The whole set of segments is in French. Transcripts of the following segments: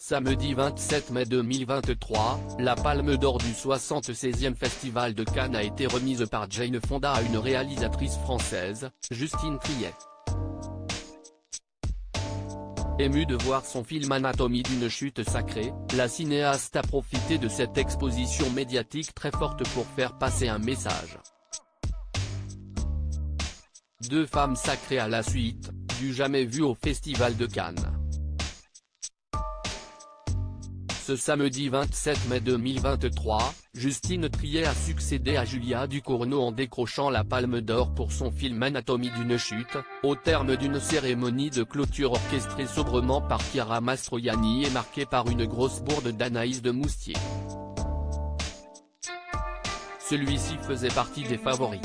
Samedi 27 mai 2023, la Palme d'Or du 76e Festival de Cannes a été remise par Jane Fonda à une réalisatrice française, Justine Triet. Émue de voir son film Anatomie d'une chute sacrée, la cinéaste a profité de cette exposition médiatique très forte pour faire passer un message. Deux femmes sacrées à la suite, du jamais vu au Festival de Cannes. Ce samedi 27 mai 2023, Justine Triet a succédé à Julia Ducournau en décrochant la Palme d'Or pour son film Anatomie d'une chute, au terme d'une cérémonie de clôture orchestrée sobrement par Chiara Mastroianni et marquée par une grosse bourde d'Anaïs de Moustier. Celui-ci faisait partie des favoris.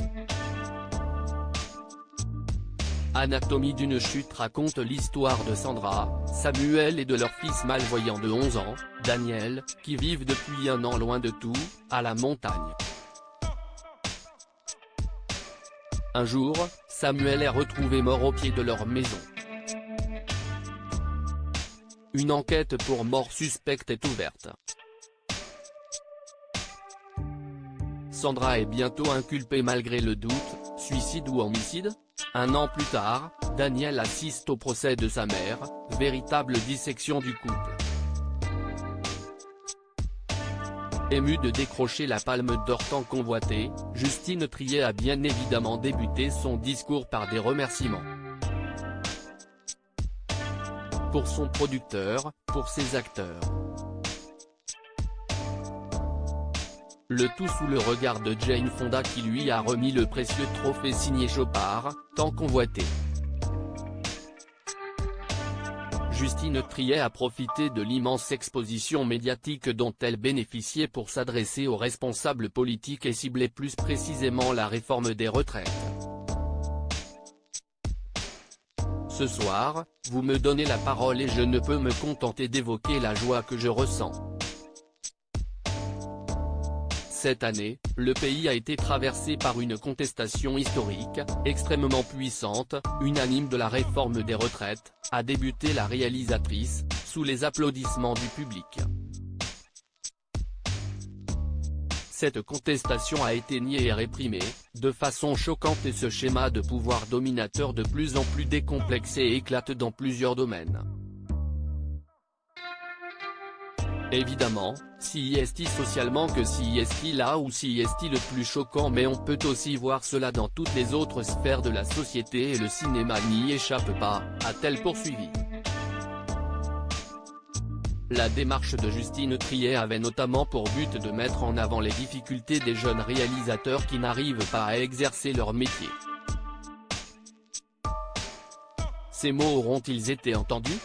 Anatomie d'une chute raconte l'histoire de Sandra, Samuel et de leur fils malvoyant de 11 ans, Daniel, qui vivent depuis un an loin de tout, à la montagne. Un jour, Samuel est retrouvé mort au pied de leur maison. Une enquête pour mort suspecte est ouverte. Sandra est bientôt inculpée malgré le doute, suicide ou homicide? Un an plus tard, Daniel assiste au procès de sa mère, véritable dissection du couple. Émue de décrocher la Palme d'Or tant convoitée, Justine Triet a bien évidemment débuté son discours par des remerciements. Pour son producteur, pour ses acteurs. Le tout sous le regard de Jane Fonda qui lui a remis le précieux trophée signé Chopard, tant convoité. Justine Triet a profité de l'immense exposition médiatique dont elle bénéficiait pour s'adresser aux responsables politiques et cibler plus précisément la réforme des retraites. Ce soir, vous me donnez la parole et je ne peux me contenter d'évoquer la joie que je ressens. Cette année, le pays a été traversé par une contestation historique, extrêmement puissante, unanime de la réforme des retraites, a débuté la réalisatrice, sous les applaudissements du public. Cette contestation a été niée et réprimée, de façon choquante et ce schéma de pouvoir dominateur de plus en plus décomplexé éclate dans plusieurs domaines. Évidemment, si est-il socialement que si est-il là ou si est-il le plus choquant mais on peut aussi voir cela dans toutes les autres sphères de la société et le cinéma n'y échappe pas, a-t-elle poursuivi. La démarche de Justine Triet avait notamment pour but de mettre en avant les difficultés des jeunes réalisateurs qui n'arrivent pas à exercer leur métier. Ces mots auront-ils été entendus ?